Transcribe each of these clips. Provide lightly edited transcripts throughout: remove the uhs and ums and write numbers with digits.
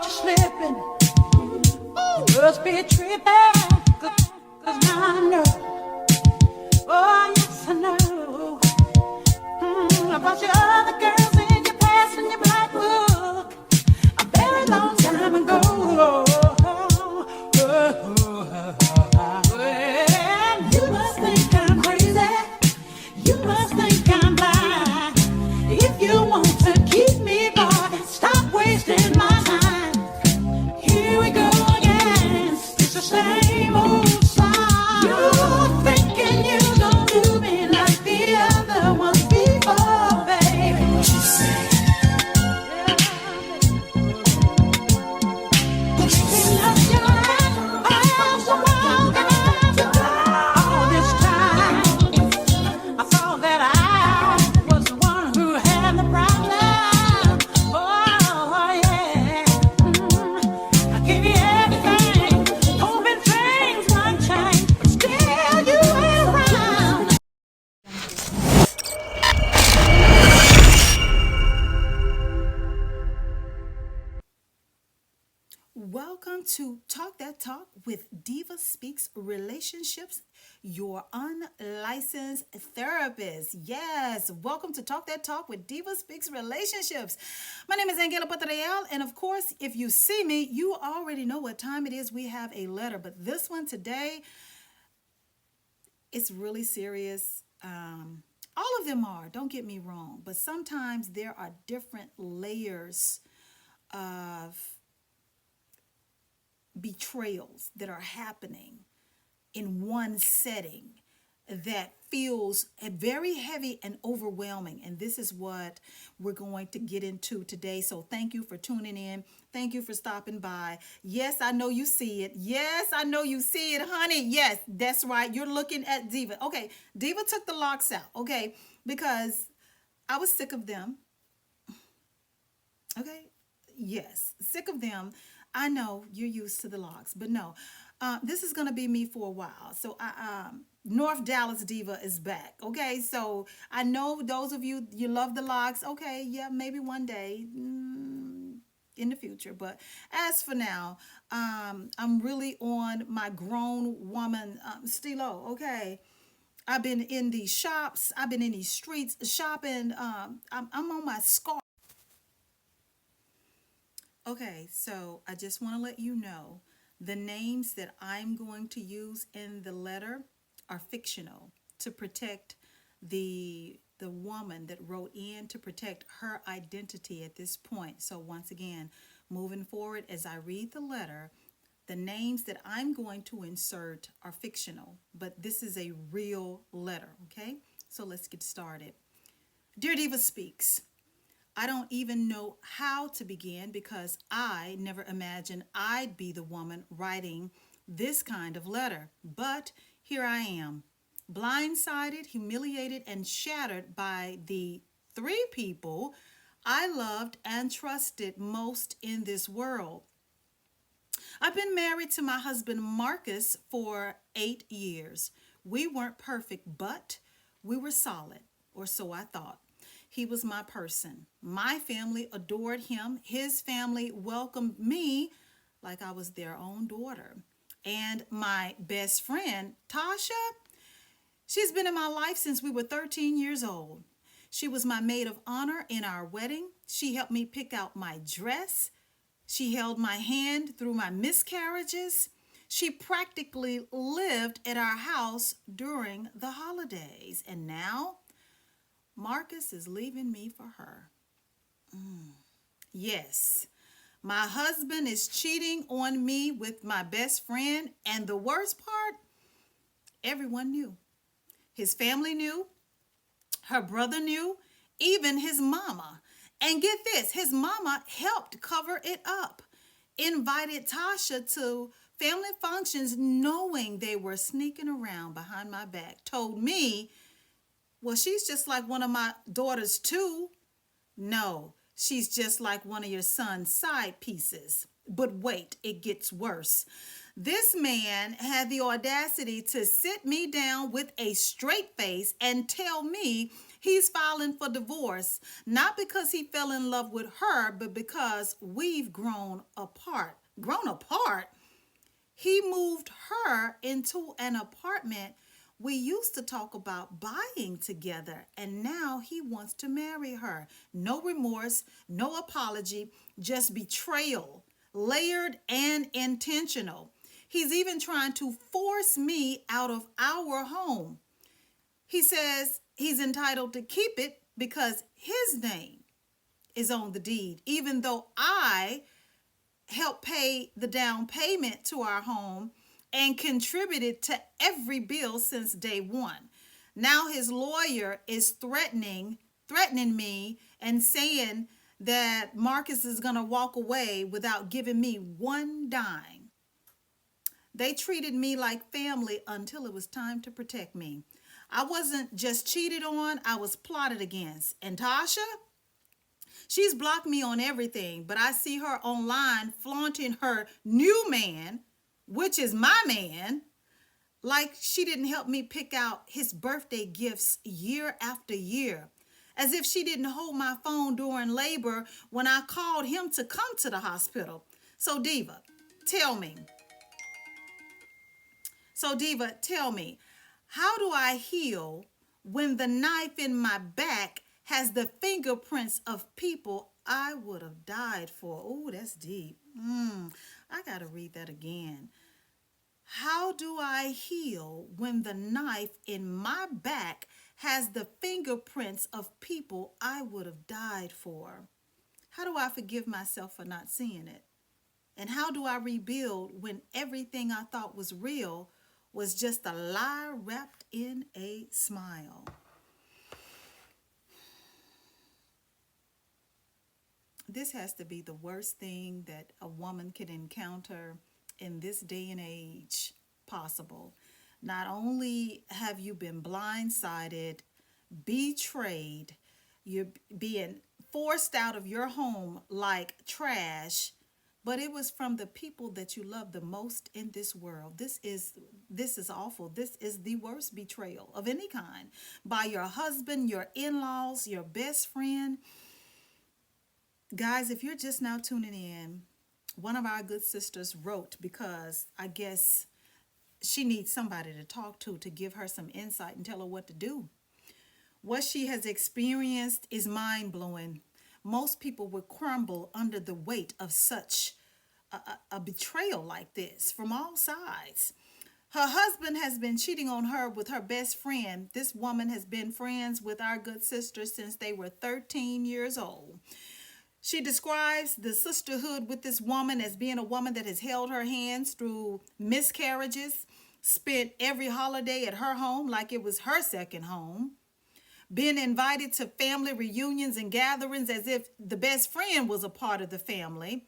caught you slipping. You must be tripping, cause now I know. Oh, yes, I know. About your other girls in your past and your black book a very long time ago. Well, you must think I'm crazy. You must think I'm blind. If you want to keep me, boy, stop wasting my time. Here we go again. It's the same old song. You're thinking you don't do me like the other ones before, baby. What you say? Thinking of your ass, I so wild all this time. I thought that I was the one who had the problem. Oh, yeah. I gave you everything, hoping things might change, but still you ain't around. Welcome to Talk That Talk with DivaSpeaks Relationships, your unlicensed therapist. Yes, welcome to Talk That Talk with DivaSpeaks Relationships. My name is Betrayal, and of course, if you see me, you already know what time it is. We have a letter, but this one today, it's really serious. All of them are, don't get me wrong, but sometimes there are different layers of betrayals that are happening in one setting that feels very heavy and overwhelming. And this is what we're going to get into today. So thank you for tuning in. Thank you for stopping by. Yes, I know you see it. Yes, I know you see it, honey. Yes, that's right. You're looking at Diva. Okay, Diva took the locks out, okay, because I was sick of them. Okay, yes, sick of them. I know you're used to the locks, but no, this is gonna be me for a while. So North Dallas Diva is back. Okay, so I know those of you love the locks. Okay, yeah, maybe one day in the future, but as for now, I'm really on my grown woman stilo. Okay. I've been in these shops. I've been in these streets shopping. I'm on my scarf. Okay, so I just want to let you know the names that I'm going to use in the letter are fictional to protect the woman that wrote in, to protect her identity at this point. So once again, moving forward as I read the letter, the names that I'm going to insert are fictional, but this is a real letter, okay? So let's get started. Dear Diva Speaks, I don't even know how to begin because I never imagined I'd be the woman writing this kind of letter. But here I am, blindsided, humiliated, and shattered by the three people I loved and trusted most in this world. I've been married to my husband Marcus for 8 years. We weren't perfect, but we were solid, or so I thought. He was my person. My family adored him. His family welcomed me like I was their own daughter. And my best friend, Tasha, she's been in my life since we were 13 years old. She was my maid of honor in our wedding. She helped me pick out my dress. She held my hand through my miscarriages. She practically lived at our house during the holidays. And now Marcus is leaving me for her. Yes, my husband is cheating on me with my best friend. And the worst part, everyone knew. His family knew. Her brother knew. Even his mama. And get this, his mama helped cover it up. Invited Tasha to family functions knowing they were sneaking around behind my back. Told me, well, she's just like one of my daughters too. No, she's just like one of your son's side pieces. But wait, it gets worse. This man had the audacity to sit me down with a straight face and tell me He's filing for divorce, not because he fell in love with her, but because we've grown apart. Grown apart? He moved her into an apartment we used to talk about buying together, and now he wants to marry her. No remorse, no apology, just betrayal, layered and intentional. He's even trying to force me out of our home. He says he's entitled to keep it because his name is on the deed, even though I helped pay the down payment to our home and contributed to every bill since day one. Now his lawyer is threatening me and saying that Marcus is going to walk away without giving me one dime. They treated me like family until it was time to protect me. I wasn't just cheated on, I was plotted against. And Tasha, she's blocked me on everything, but I see her online flaunting her new man, which is my man, like she didn't help me pick out his birthday gifts year after year. As if she didn't hold my phone during labor when I called him to come to the hospital. So Diva, tell me. How do I heal when the knife in my back has the fingerprints of people I would have died for? Oh, that's deep. I got to read that again. How do I heal when the knife in my back has the fingerprints of people I would have died for? How do I forgive myself for not seeing it? And how do I rebuild when everything I thought was real was just a lie wrapped in a smile? This has to be the worst thing that a woman can encounter in this day and age possible. Not only have you been blindsided, betrayed, you're being forced out of your home like trash, but it was from the people that you love the most in this world. This is awful. This is the worst betrayal of any kind, by your husband, your in-laws, your best friend. Guys, if you're just now tuning in, one of our good sisters wrote because I guess she needs somebody to talk to give her some insight and tell her what to do. What she has experienced is mind-blowing. Most people would crumble under the weight of such a betrayal like this from all sides. Her husband has been cheating on her with her best friend. This woman has been friends with our good sister since they were 13 years old. She describes the sisterhood with this woman as being a woman that has held her hands through miscarriages, spent every holiday at her home like it was her second home, been invited to family reunions and gatherings as if the best friend was a part of the family.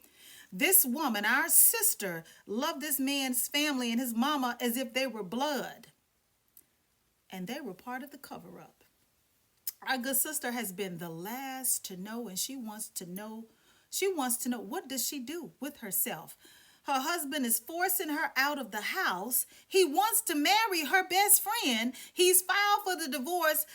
This woman, our sister, loved this man's family and his mama as if they were blood. And they were part of the cover-up. Our good sister has been the last to know, and she wants to know what does she do with herself. Her husband is forcing her out of the house. He wants to marry her best friend. He's filed for the divorce.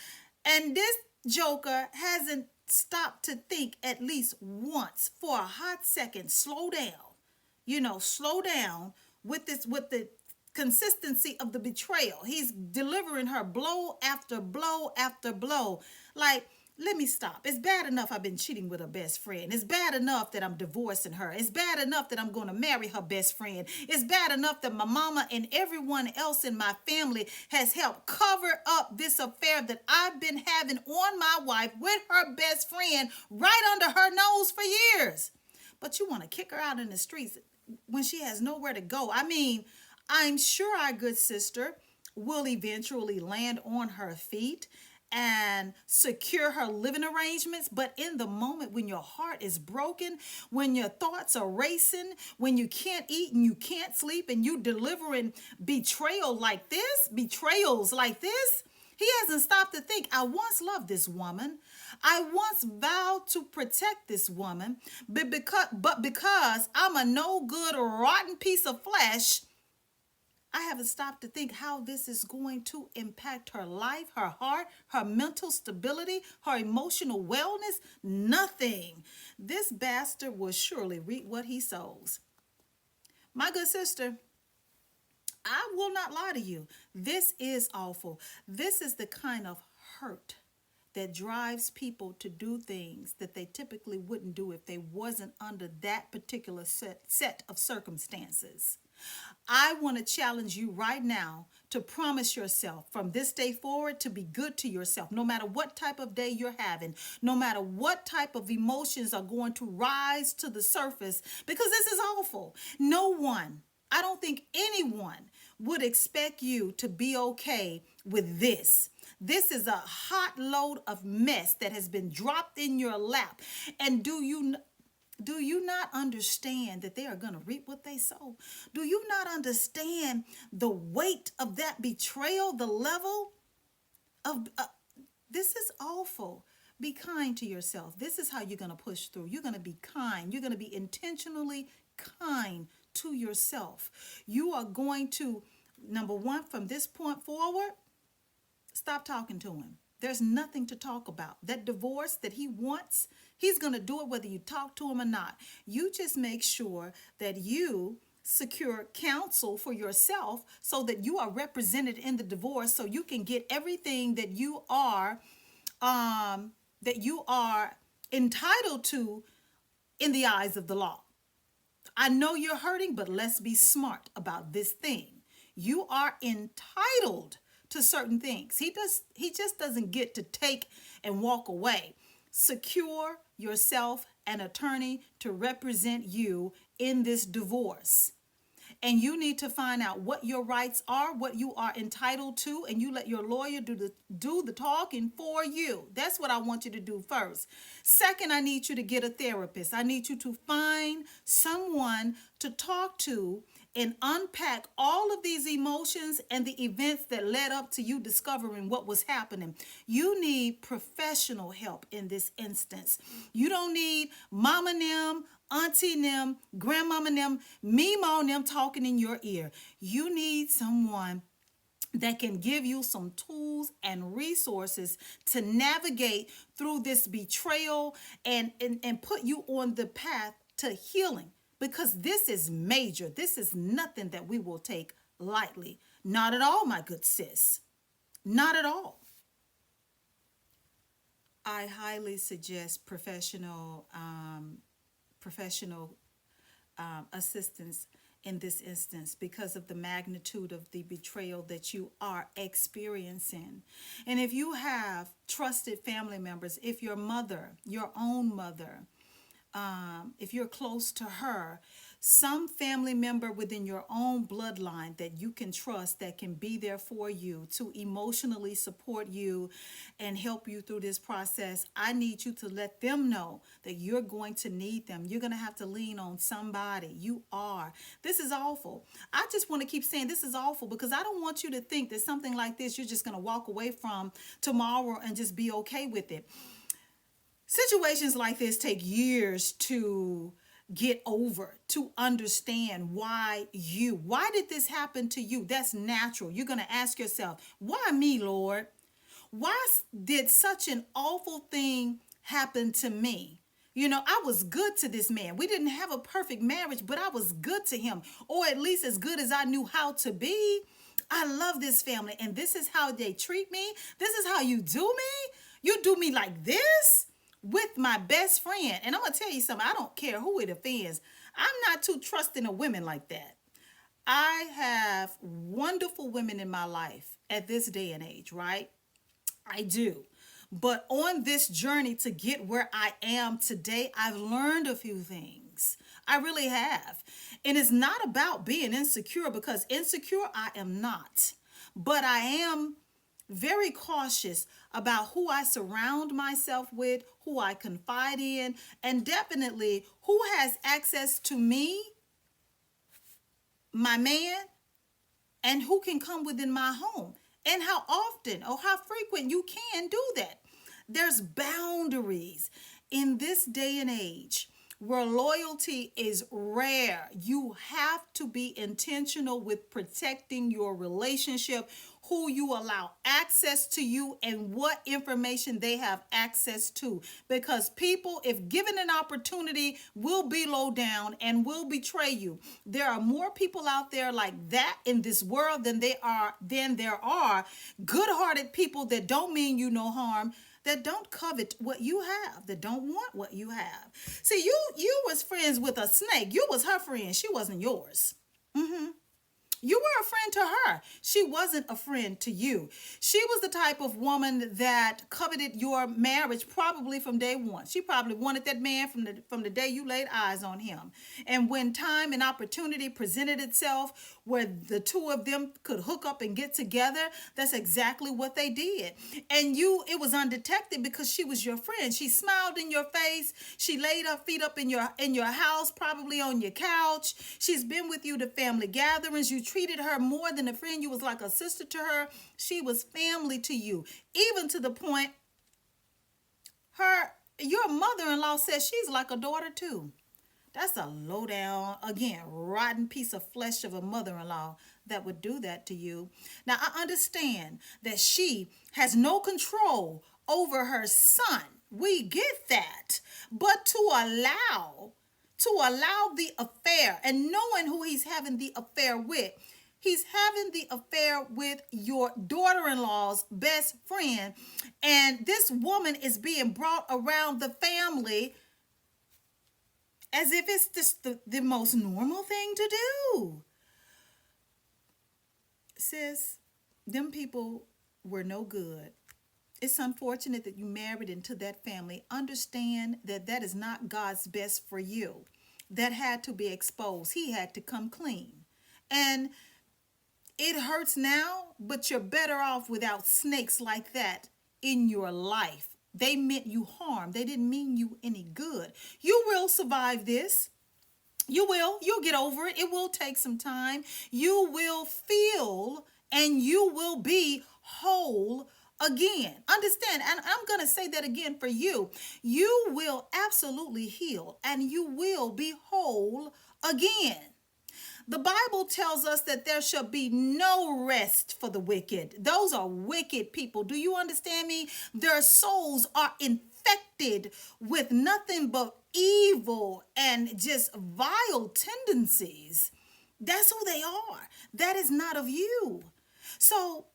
And this joker hasn't stopped to think at least once for a hot second. Slow down. Slow down with the consistency of the betrayal. He's delivering her blow after blow after blow. Like, let me stop. It's bad enough I've been cheating with her best friend. It's bad enough that I'm divorcing her. It's bad enough that I'm going to marry her best friend. It's bad enough that my mama and everyone else in my family has helped cover up this affair that I've been having on my wife with her best friend right under her nose for years. But you want to kick her out in the streets when she has nowhere to go. I mean, I'm sure our good sister will eventually land on her feet and secure her living arrangements. But in the moment when your heart is broken, when your thoughts are racing, when you can't eat and you can't sleep and you delivering betrayals like this, he hasn't stopped to think, I once loved this woman. I once vowed to protect this woman, but because I'm a no good, rotten piece of flesh, I haven't stopped to think how this is going to impact her life, her heart, her mental stability, her emotional wellness. Nothing. This bastard will surely reap what he sows. My good sister, I will not lie to you. This is awful. This is the kind of hurt that drives people to do things that they typically wouldn't do if they wasn't under that particular set of circumstances. I want to challenge you right now to promise yourself from this day forward to be good to yourself, no matter what type of day you're having, no matter what type of emotions are going to rise to the surface, because this is awful. No one, I don't think anyone would expect you to be okay with this. This is a hot load of mess that has been dropped in your lap. And do you not understand that they are going to reap what they sow? Do you not understand the weight of that betrayal, the level of this is awful. Be kind to yourself. This is how you're going to push through. You're going to be kind. You're going to be intentionally kind to yourself. You are going to, number one, from this point forward, stop talking to him. There's nothing to talk about. That divorce that he wants, he's going to do it whether you talk to him or not. You just make sure that you secure counsel for yourself so that you are represented in the divorce, so you can get everything that you are entitled to in the eyes of the law. I know you're hurting, but let's be smart about this thing. You are entitled to certain things. He just doesn't get to take and walk away. Secure yourself an attorney to represent you in this divorce. And you need to find out what your rights are, what you are entitled to, and you let your lawyer do the talking for you. That's what I want you to do first. Second, I need you to get a therapist. I need you to find someone to talk to and unpack all of these emotions and the events that led up to you discovering what was happening. You need professional help in this instance. You don't need mama them, auntie them, grandmama them, memo them talking in your ear. You need someone that can give you some tools and resources to navigate through this betrayal and put you on the path to healing. Because this is major. This is nothing that we will take lightly. Not at all, my good sis. Not at all. I highly suggest professional assistance in this instance because of the magnitude of the betrayal that you are experiencing. And if you have trusted family members, if your mother, your own mother, if you're close to her, some family member within your own bloodline that you can trust, that can be there for you to emotionally support you and help you through this process, I need you to let them know that you're going to need them. You're going to have to lean on somebody. You are. This is awful. I just want to keep saying this is awful because I don't want you to think that something like this you're just going to walk away from tomorrow and just be okay with it. Situations like this take years to get over, to understand why did this happen to you? That's natural. You're going to ask yourself, why me, Lord? Why did such an awful thing happen to me? You know, I was good to this man. We didn't have a perfect marriage, but I was good to him, or at least as good as I knew how to be. I love this family, and this is how they treat me. This is how you do me. You do me like this? With my best friend. And I'm going to tell you something. I don't care who it offends. I'm not too trusting of women like that. I have wonderful women in my life at this day and age, right? I do. But on this journey to get where I am today, I've learned a few things. I really have. And it's not about being insecure, because insecure I am not. But I am very cautious about who I surround myself with, who I confide in, and definitely who has access to me, my man, and who can come within my home, and how often or how frequent you can do that. There's boundaries in this day and age. where loyalty is rare. You have to be intentional with protecting your relationship, who you allow access to you, and what information they have access to. Because people, if given an opportunity, will be low down and will betray you. There are more people out there like that in this world than there are good-hearted people that don't mean you no harm, that don't covet what you have, that don't want what you have. See, you was friends with a snake. You was her friend. She wasn't yours. You were a friend to her. She wasn't a friend to you. She was the type of woman that coveted your marriage probably from day one. She probably wanted that man from the day you laid eyes on him. And when time and opportunity presented itself where the two of them could hook up and get together, that's exactly what they did. And it was undetected because she was your friend. She smiled in your face. She laid her feet up in your house, probably on your couch. She's been with you to family gatherings. You treated her more than a friend. You was like a sister to her. She was family to you, even to the point your mother-in-law says she's like a daughter too. That's a low down, again, rotten piece of flesh of a mother-in-law that would do that to you. Now, I understand that she has no control over her son. We get that. But to allow the affair, and knowing who he's having the affair with, he's having the affair with your daughter-in-law's best friend, and this woman is being brought around the family as if it's just the most normal thing to do. Sis, them people were no good. It's unfortunate that you married into that family. Understand that that is not God's best for you. That had to be exposed. He had to come clean. And it hurts now, but you're better off without snakes like that in your life. They meant you harm. They didn't mean you any good. You will survive this. You will. You'll get over it. It will take some time. You will feel and you will be whole again. Understand, and I'm going to say that again for you. You will absolutely heal and you will be whole again. The Bible tells us that there shall be no rest for the wicked. Those are wicked people. Do you understand me? Their souls are infected with nothing but evil and just vile tendencies. That's who they are. That is not of you. So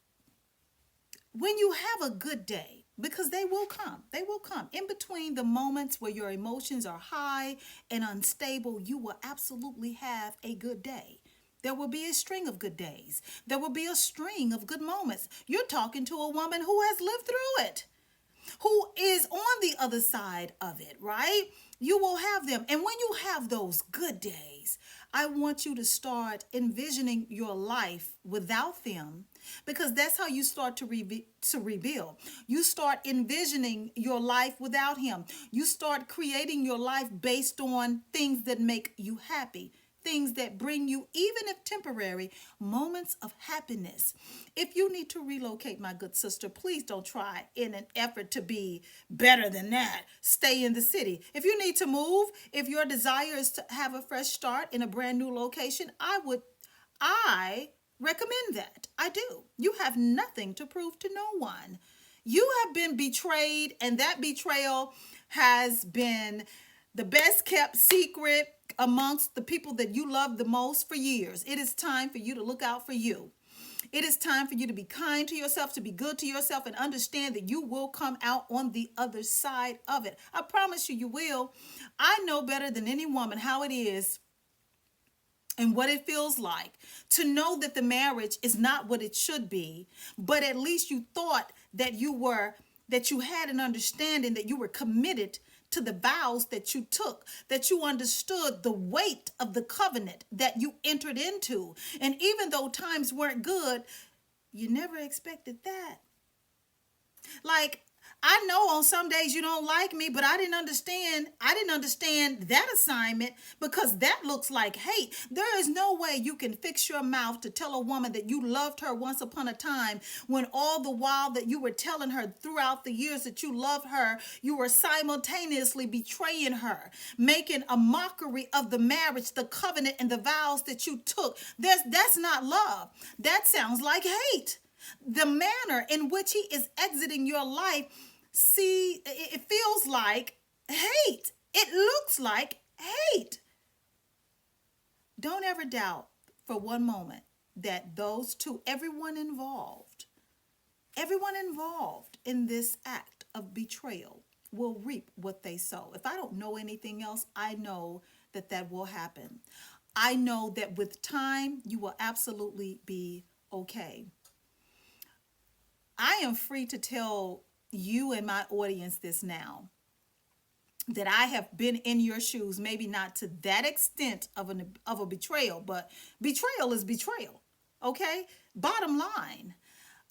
when you have a good day, because they will come in between the moments where your emotions are high and unstable, you will absolutely have a good day. There will be a string of good days. There will be a string of good moments. You're talking to a woman who has lived through it, who is on the other side of it, right? You will have them. And when you have those good days, I want you to start envisioning your life without them, because that's how you start to rebuild. You start envisioning your life without him. You start creating your life based on things that make you happy, things that bring you, even if temporary, moments of happiness. If you need to relocate, my good sister, please don't try in an effort to be better than that. Stay in the city. If you need to move, if your desire is to have a fresh start in a brand new location, I recommend that. I do. You have nothing to prove to no one. You have been betrayed, and that betrayal has been the best kept secret amongst the people that you love the most for years. It is time for you to look out for you. It is time for you to be kind to yourself, to be good to yourself, and understand that you will come out on the other side of it. I promise you, you will. I know better than any woman how it is and what it feels like to know that the marriage is not what it should be, but at least you thought that you had an understanding, that you were committed to the vows that you took, that you understood the weight of the covenant that you entered into. And even though times weren't good, you never expected that. Like, I know on some days you don't like me, but I didn't understand. I didn't understand that assignment because that looks like hate. There is no way you can fix your mouth to tell a woman that you loved her once upon a time when all the while that you were telling her throughout the years that you love her, you were simultaneously betraying her, making a mockery of the marriage, the covenant, and the vows that you took. That's not love. That sounds like hate. The manner in which he is exiting your life, see, it feels like hate. It looks like hate. Don't ever doubt for one moment that those two, everyone involved in this act of betrayal will reap what they sow. If I don't know anything else, I know that that will happen. I know that with time, you will absolutely be okay. I am free to tell you and my audience this now, that I have been in your shoes, maybe not to that extent of a betrayal, but betrayal is betrayal. Okay? Bottom line,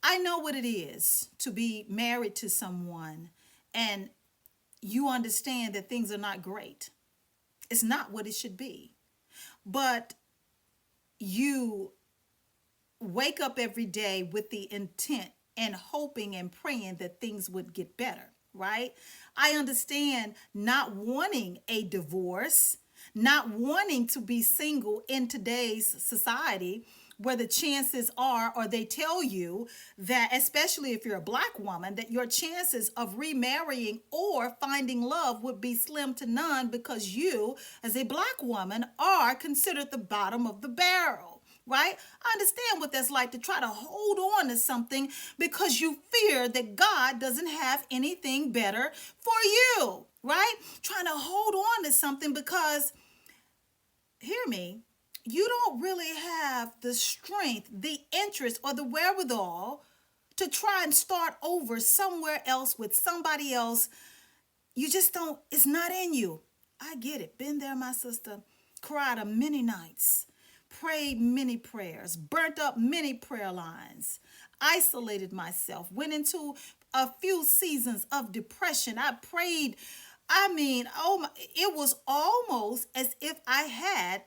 I know what it is to be married to someone and you understand that things are not great. It's not what it should be. But you wake up every day with the intent and hoping and praying that things would get better, right? I understand not wanting a divorce, not wanting to be single in today's society where the chances are, or they tell you that, especially if you're a black woman, that your chances of remarrying or finding love would be slim to none because you, as a black woman, are considered the bottom of the barrel. Right? I understand what that's like to try to hold on to something because you fear that God doesn't have anything better for you, right? Trying to hold on to something because, hear me, you don't really have the strength, the interest, or the wherewithal to try and start over somewhere else with somebody else. You just don't, it's not in you. I get it. Been there, my sister. Cried a many nights. Prayed many prayers, burnt up many prayer lines, isolated myself, went into a few seasons of depression. I prayed. It was almost as if I had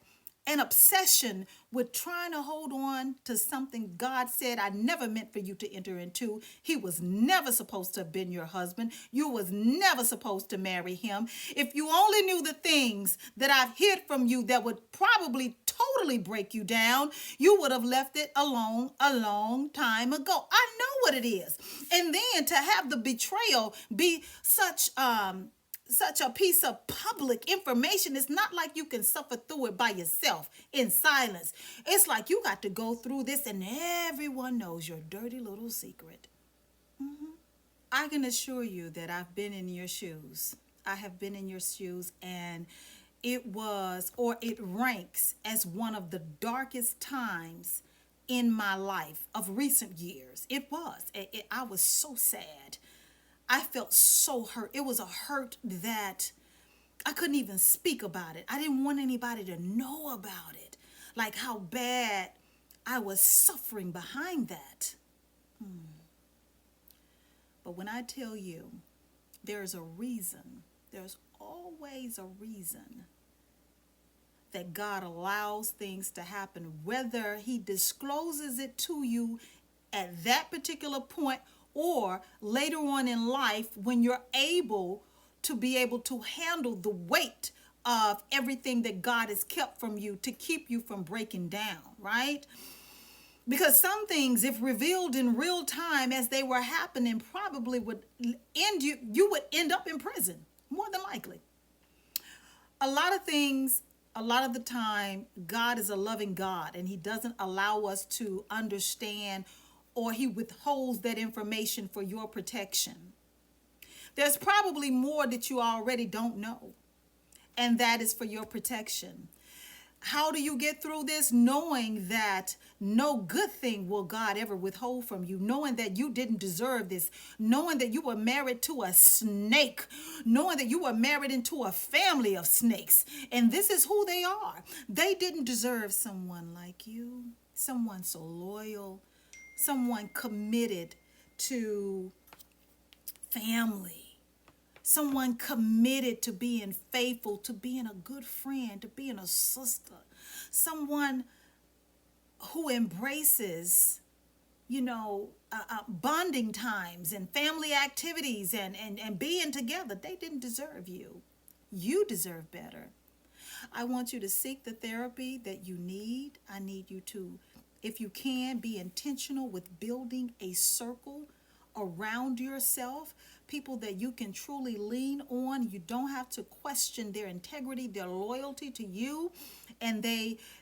an obsession with trying to hold on to something God said I never meant for you to enter into. He was never supposed to have been your husband. You was never supposed to marry him. If you only knew the things that I've hid from you that would probably totally break you down, you would have left it alone a long time ago. I know what it is. And then to have the betrayal be such a piece of public information. It's not like you can suffer through it by yourself in silence. It's like you got to go through this and everyone knows your dirty little secret. I can assure you that I've been in your shoes. I have been in your shoes, and it ranks as one of the darkest times in my life of recent years. It was. I was so sad. I felt so hurt. It was a hurt that I couldn't even speak about it. I didn't want anybody to know about it. Like how bad I was suffering behind that. But when I tell you there's a reason, there's always a reason that God allows things to happen, whether he discloses it to you at that particular point or later on in life when you're able to handle the weight of everything that God has kept from you to keep you from breaking down, right? Because some things, if revealed in real time as they were happening, probably would end you would end up in prison, more than likely. A lot of things, a lot of the time, God is a loving God and he doesn't allow us to understand, or he withholds that information for your protection. There's probably more that you already don't know, and that is for your protection. How do you get through this? Knowing that no good thing will God ever withhold from you, knowing that you didn't deserve this, knowing that you were married to a snake, knowing that you were married into a family of snakes, and this is who they are. They didn't deserve someone like you, someone so loyal, someone committed to family, someone committed to being faithful, to being a good friend, to being a sister, someone who embraces, bonding times and family activities and being together. They didn't deserve you. You deserve better. I want you to seek the therapy that you need. I need you to, if you can, be intentional with building a circle around yourself, people that you can truly lean on. You don't have to question their integrity, their loyalty to you, and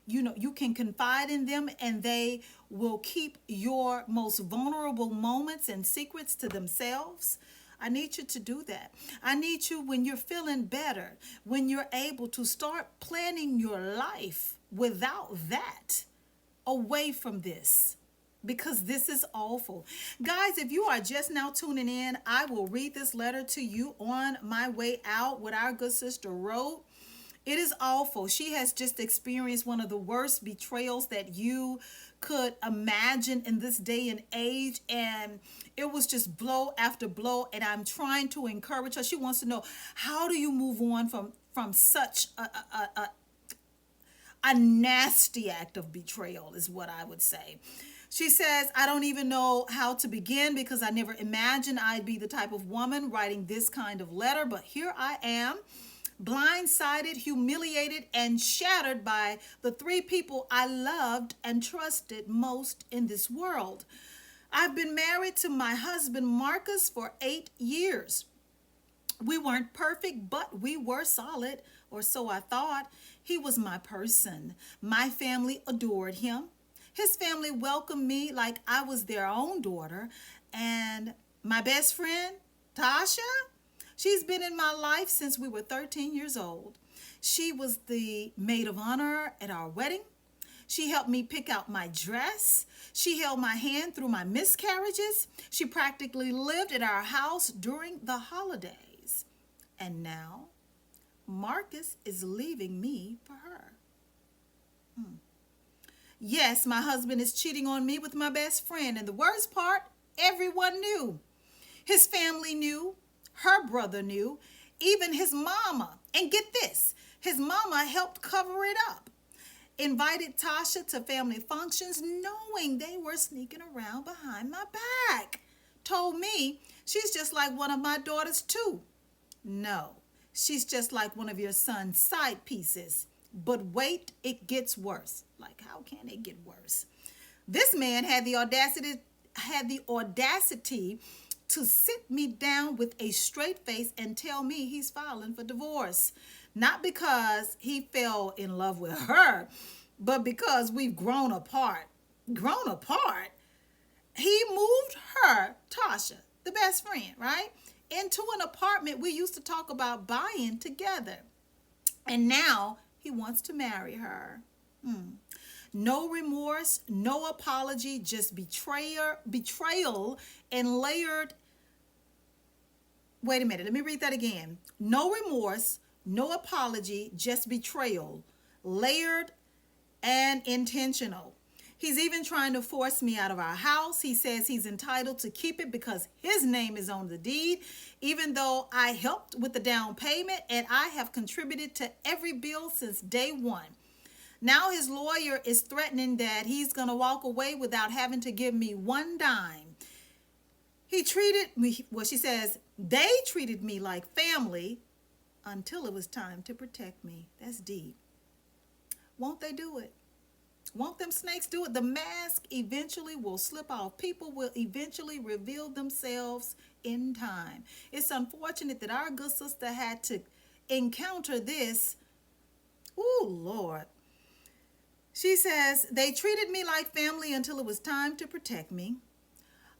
you can confide in them, and they will keep your most vulnerable moments and secrets to themselves. I need you to do that. I need you, when you're feeling better, when you're able to start planning your life without that, away from this, because this is awful. Guys, if you are just now tuning in, I will read this letter to you on my way out, what our good sister wrote. It is awful. She has just experienced one of the worst betrayals that you could imagine in this day and age, and it was just blow after blow. And I'm trying to encourage her. She wants to know, how do you move on from such a nasty act of betrayal, is what I would say. She says, I don't even know how to begin, because I never imagined I'd be the type of woman writing this kind of letter, but here I am, blindsided, humiliated, and shattered by the three people I loved and trusted most in this world. I've been married to my husband, Marcus, for 8 years. We weren't perfect, but we were solid, or so I thought. He was my person. My family adored him. His family welcomed me like I was their own daughter. And my best friend, Tasha, she's been in my life since we were 13 years old. She was the maid of honor at our wedding. She helped me pick out my dress. She held my hand through my miscarriages. She practically lived at our house during the holidays. And now, Marcus is leaving me for her. Yes, my husband is cheating on me with my best friend. And the worst part, everyone knew. His family knew. Her brother knew. Even his mama. And get this, his mama helped cover it up. Invited Tasha to family functions knowing they were sneaking around behind my back. Told me she's just like one of my daughters too. No, she's just like one of your son's side pieces. But wait, it gets worse. Like, how can it get worse? This man had the audacity to sit me down with a straight face and tell me he's filing for divorce. Not because he fell in love with her, but because we've grown apart. Grown apart? He moved her, Tasha, the best friend, right, into an apartment we used to talk about buying together. And now he wants to marry her. No remorse, no apology, just betrayal and layered. Wait a minute, let me read that again. No remorse, no apology, just betrayal, layered and intentional. He's even trying to force me out of our house. He says he's entitled to keep it because his name is on the deed, even though I helped with the down payment and I have contributed to every bill since day one. Now his lawyer is threatening that he's going to walk away without having to give me one dime. He treated me, well, she says, they treated me like family until it was time to protect me. That's deep. Won't they do it? Won't them snakes do it? The mask eventually will slip off. People will eventually reveal themselves in time. It's unfortunate that our good sister had to encounter this. Oh, Lord. She says, they treated me like family until it was time to protect me.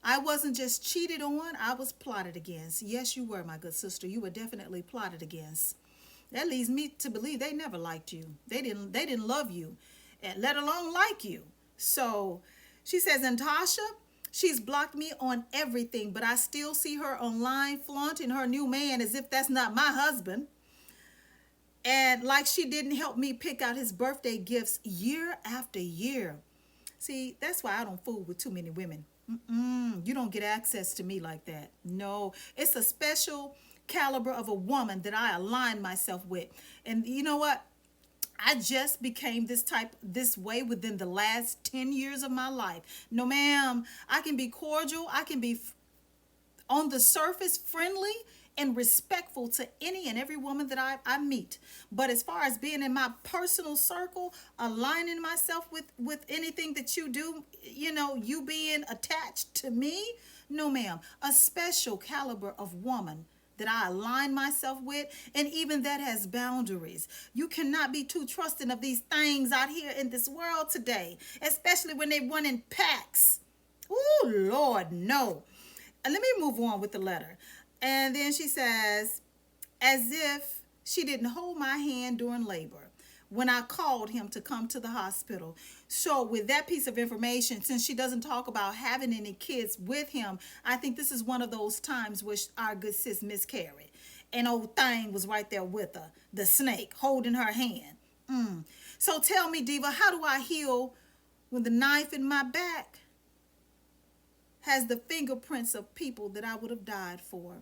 I wasn't just cheated on, I was plotted against. Yes, you were, my good sister. You were definitely plotted against. That leads me to believe they never liked you. They didn't love you, let alone like you. So she says, and Tasha, she's blocked me on everything, but I still see her online flaunting her new man as if that's not my husband. And like she didn't help me pick out his birthday gifts year after year. See, that's why I don't fool with too many women. You don't get access to me like that. No, it's a special caliber of a woman that I align myself with. And you know what? I just became this way within the last 10 years of my life. No, ma'am, I can be cordial. I can be on the surface friendly and respectful to any and every woman that I meet. But as far as being in my personal circle, aligning myself with anything that you do, you being attached to me, no ma'am. A special caliber of woman that I align myself with, and even that has boundaries. You cannot be too trusting of these things out here in this world today, especially when they run in packs. Oh, Lord, no. And let me move on with the letter. And then she says, as if she didn't hold my hand during labor when I called him to come to the hospital. So, with that piece of information, since she doesn't talk about having any kids with him, I think this is one of those times where our good sis miscarried. And old thing was right there with her, the snake holding her hand. So, tell me, Diva, how do I heal when the knife in my back has the fingerprints of people that I would have died for?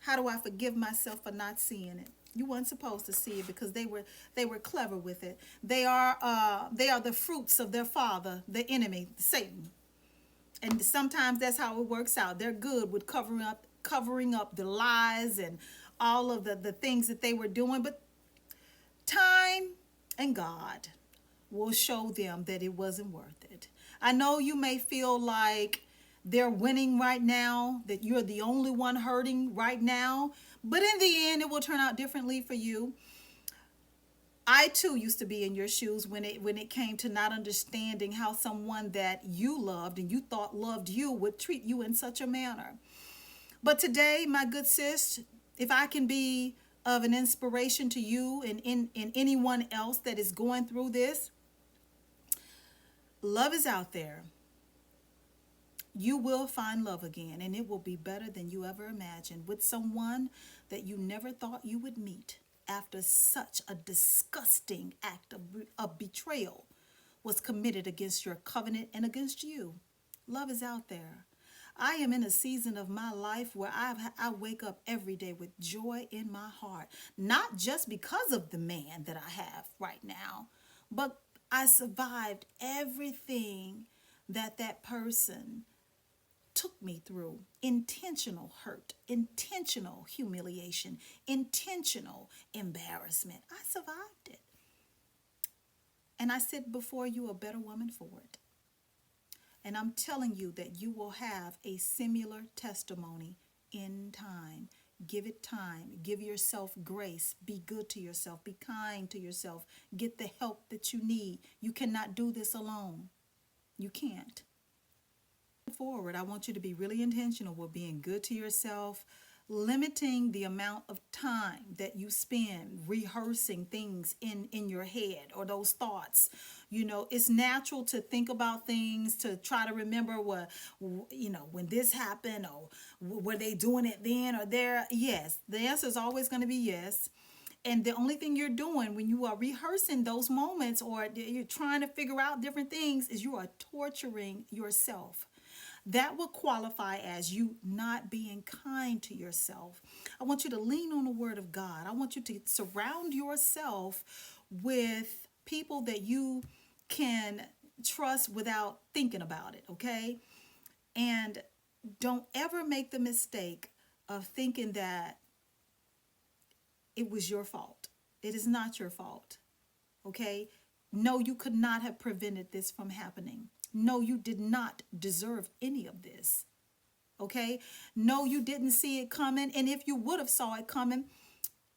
How do I forgive myself for not seeing it? You weren't supposed to see it because they were clever with it. They are the fruits of their father, the enemy, Satan. And sometimes that's how it works out. They're good with covering up the lies and all of the things that they were doing. But time and God will show them that it wasn't worth it. I know you may feel like they're winning right now, that you're the only one hurting right now, but in the end, it will turn out differently for you. I too used to be in your shoes when it came to not understanding how someone that you loved and you thought loved you would treat you in such a manner. But today, my good sis, if I can be of an inspiration to you and in anyone else that is going through this, love is out there. You will find love again, and it will be better than you ever imagined, with someone that you never thought you would meet after such a disgusting act of betrayal was committed against your covenant and against you. Love is out there. I am in a season of my life where I wake up every day with joy in my heart, not just because of the man that I have right now, but I survived everything that person took me through. Intentional hurt, intentional humiliation, intentional embarrassment. I survived it. And I sit before you a better woman for it. And I'm telling you that you will have a similar testimony in time. Give it time. Give yourself grace. Be good to yourself. Be kind to yourself. Get the help that you need. You cannot do this alone. You can't. Forward, I want you to be really intentional with being good to yourself, limiting the amount of time that you spend rehearsing things in your head or those thoughts. It's natural to think about things, to try to remember when this happened, or were they doing it then or there. Yes, the answer is always going to be yes. And the only thing you're doing when you are rehearsing those moments or you're trying to figure out different things is you are torturing yourself. That will qualify as you not being kind to yourself. I want you to lean on the word of God. I want you to surround yourself with people that you can trust without thinking about it, okay? And don't ever make the mistake of thinking that it was your fault. It is not your fault, okay? No, you could not have prevented this from happening. No, you did not deserve any of this. Okay? No, you didn't see it coming. And if you would have saw it coming,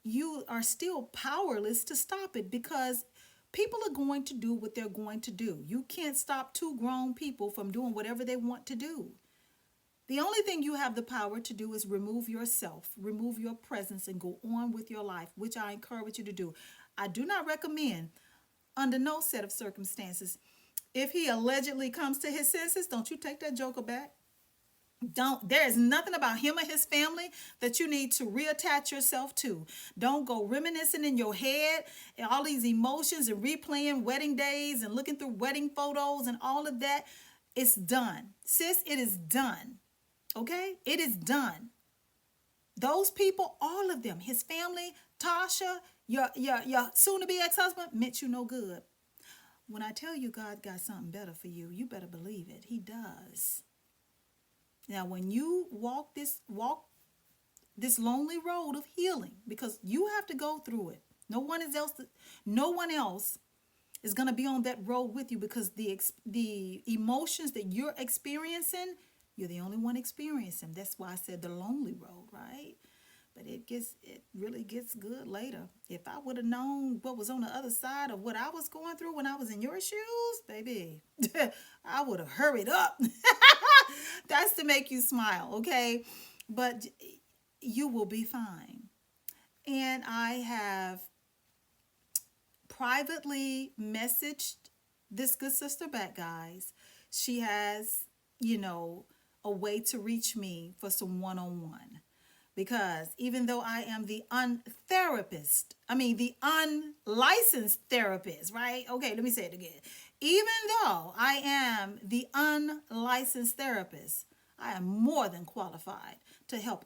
you are still powerless to stop it because people are going to do what they're going to do. You can't stop two grown people from doing whatever they want to do. The only thing you have the power to do is remove yourself, remove your presence, and go on with your life, which I encourage you to do. I do not recommend, under no set of circumstances, if he allegedly comes to his senses, don't you take that joker back. There is nothing about him or his family that you need to reattach yourself to. Don't go reminiscing in your head and all these emotions and replaying wedding days and looking through wedding photos and all of that. It's done. Sis, it is done. Okay? It is done. Those people, all of them, his family, Tasha, your soon-to-be ex-husband, meant you no good. When I tell you God got something better for you, you better believe it. He does. Now, when you walk this lonely road of healing, because you have to go through it. No one else is going to be on that road with you, because the emotions that you're experiencing, you're the only one experiencing. That's why I said the lonely road, right? But it really gets good later. If I would have known what was on the other side of what I was going through when I was in your shoes, baby, I would have hurried up. That's to make you smile, okay? But you will be fine. And I have privately messaged this good sister back, guys. She has, a way to reach me for some one-on-one. Because even though I am the unlicensed therapist, right? Okay, let me say it again. Even though I am the unlicensed therapist, I am more than qualified to help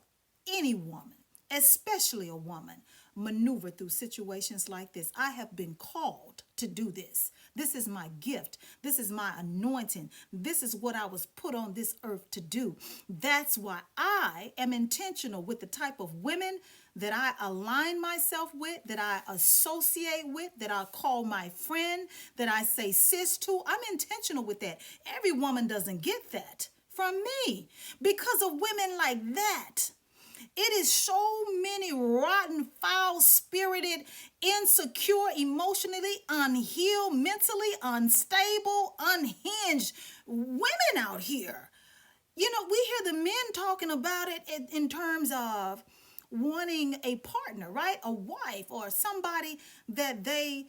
any woman, especially a woman, maneuver through situations like this. I have been called to do this. This is my gift. This is my anointing. This is what I was put on this earth to do. That's why I am intentional with the type of women that I align myself with, that I associate with, that I call my friend, that I say sis to. I'm intentional with that. Every woman doesn't get that from me because of women like that. It is so many rotten, foul-spirited, insecure, emotionally unhealed, mentally unstable, unhinged women out here. We hear the men talking about it in terms of wanting a partner, right? A wife or somebody that they,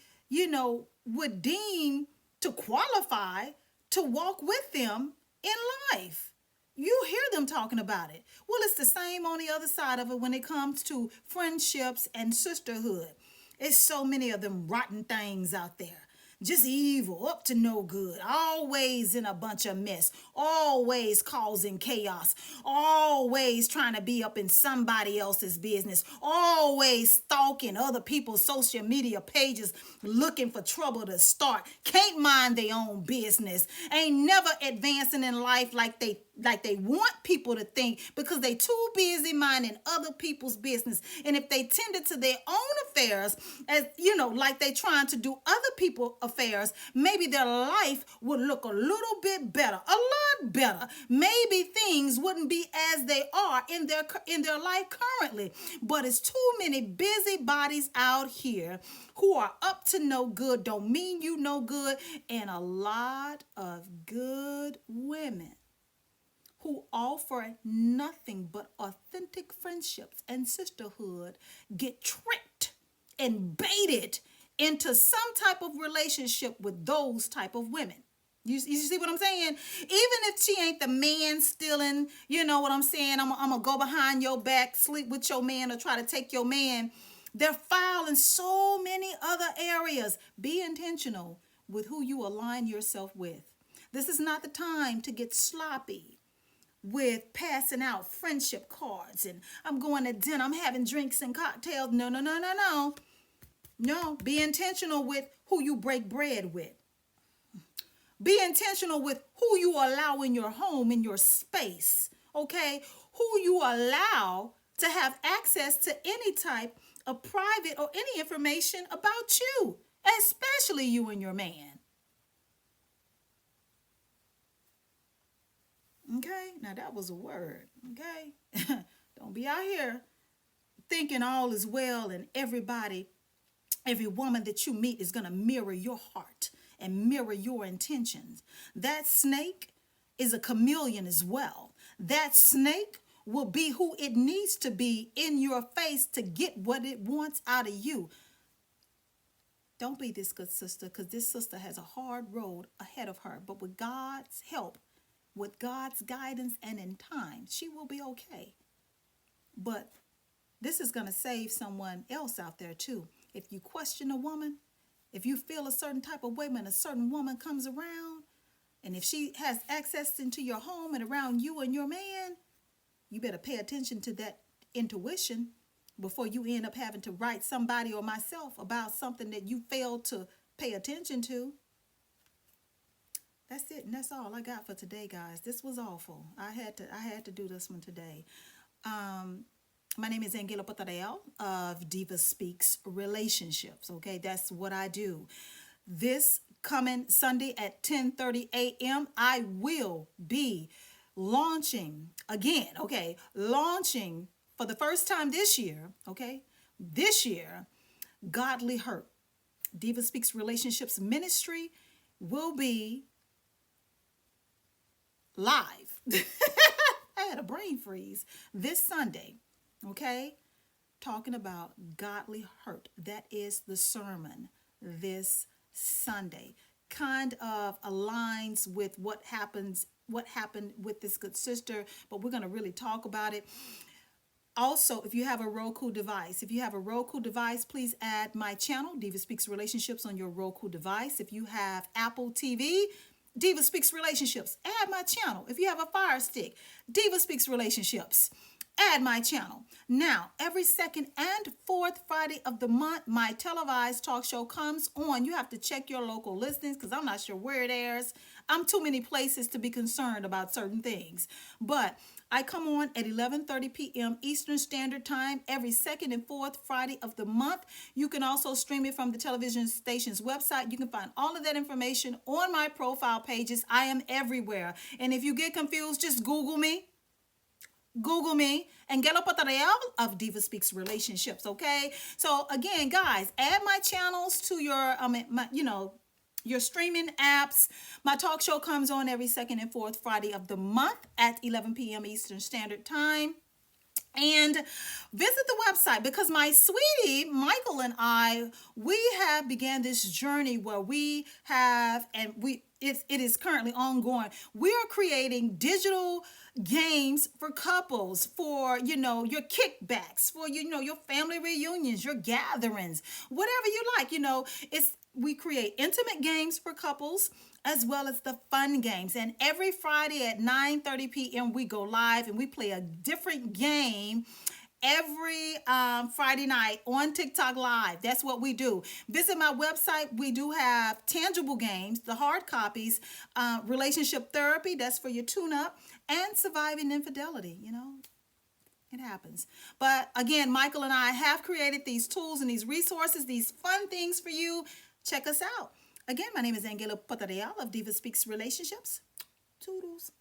would deem to qualify to walk with them in life. You hear them talking about it. Well, it's the same on the other side of it when it comes to friendships and sisterhood. It's so many of them rotten things out there. Just evil, up to no good, always in a bunch of mess, always causing chaos, always trying to be up in somebody else's business, always stalking other people's social media pages, looking for trouble to start, can't mind their own business, ain't never advancing in life like they want people to think, because they too busy minding other people's business. And if they tended to their own affairs, as like they trying to do other people's affairs, maybe their life would look a little bit better, a lot better. Maybe things wouldn't be as they are in their life currently. But it's too many busybodies out here who are up to no good, don't mean you no good, and a lot of good women who offer nothing but authentic friendships and sisterhood get tricked and baited into some type of relationship with those type of women. You see what I'm saying? Even if she ain't the man stealing, you know what I'm saying? I'm going to go behind your back, sleep with your man, or try to take your man. They're foul in so many other areas. Be intentional with who you align yourself with. This is not the time to get sloppy with passing out friendship cards and I'm going to dinner, I'm having drinks and cocktails. No, be intentional with who you break bread with. Be intentional with who you allow in your home, in your space, okay? Who you allow to have access to any type of private or any information about you, especially you and your man. Okay, now that was a word, okay? Don't be out here thinking all is well and every woman that you meet is going to mirror your heart and mirror your intentions. That snake is a chameleon as well. That snake will be who it needs to be in your face to get what it wants out of you. Don't be this good sister, because this sister has a hard road ahead of her. But with God's help, with God's guidance and in time, she will be okay. But this is going to save someone else out there too. If you question a woman, if you feel a certain type of way when a certain woman comes around, And if she has access into your home and around you and your man, you better pay attention to that intuition before you end up having to write somebody or myself about something that you failed to pay attention to. That's it, and that's all I got for today, guys. This was awful. I had to do this one today. My name is Angela Betrayal of DivaSpeaks Relationships. Okay, that's what I do. This coming Sunday at 10:30 a.m., I will be launching again. Okay, launching for the first time this year. Okay, this year, Godly Hurt. DivaSpeaks Relationships Ministry will be live. I had a brain freeze this Sunday, okay? Talking about godly hurt. That is the sermon this Sunday. Kind of aligns with what happened with this good sister, but we're going to really talk about it. Also, if you have a Roku device, please add my channel, DivaSpeaks Relationships, on your Roku device. If you have Apple TV, DivaSpeaks Relationships, add my channel. If you have a Fire Stick, DivaSpeaks Relationships, add my channel. Now, every second and fourth Friday of the month, my televised talk show comes on. You have to check your local listings because I'm not sure where it airs. I'm too many places to be concerned about certain things. But I come on at 11:30 p.m. Eastern Standard Time every second and fourth Friday of the month. You can also stream it from the television station's website. You can find all of that information on my profile pages. I am everywhere. And if you get confused, just Google me. And get up at the real of DivaSpeaks Relationships, okay? So again, guys, add my channels to your, your streaming apps. My talk show comes on every second and fourth Friday of the month at 11 p.m. Eastern Standard Time. And visit the website because my sweetie, Michael, and we have began this journey where we have, and it is currently ongoing. We are creating digital games for couples, for, your kickbacks, for, your family reunions, your gatherings, whatever you like, we create intimate games for couples as well as the fun games. And every Friday at 9:30 p.m. we go live and we play a different game every Friday night on TikTok Live. That's what we do. Visit my website. We do have tangible games, the hard copies, relationship therapy, that's for your tune-up, and surviving infidelity, It happens. But again, Michael and I have created these tools and these resources, these fun things for you. Check us out. Again, my name is Angela Betrayal of DivaSpeaks Relationships. Toodles.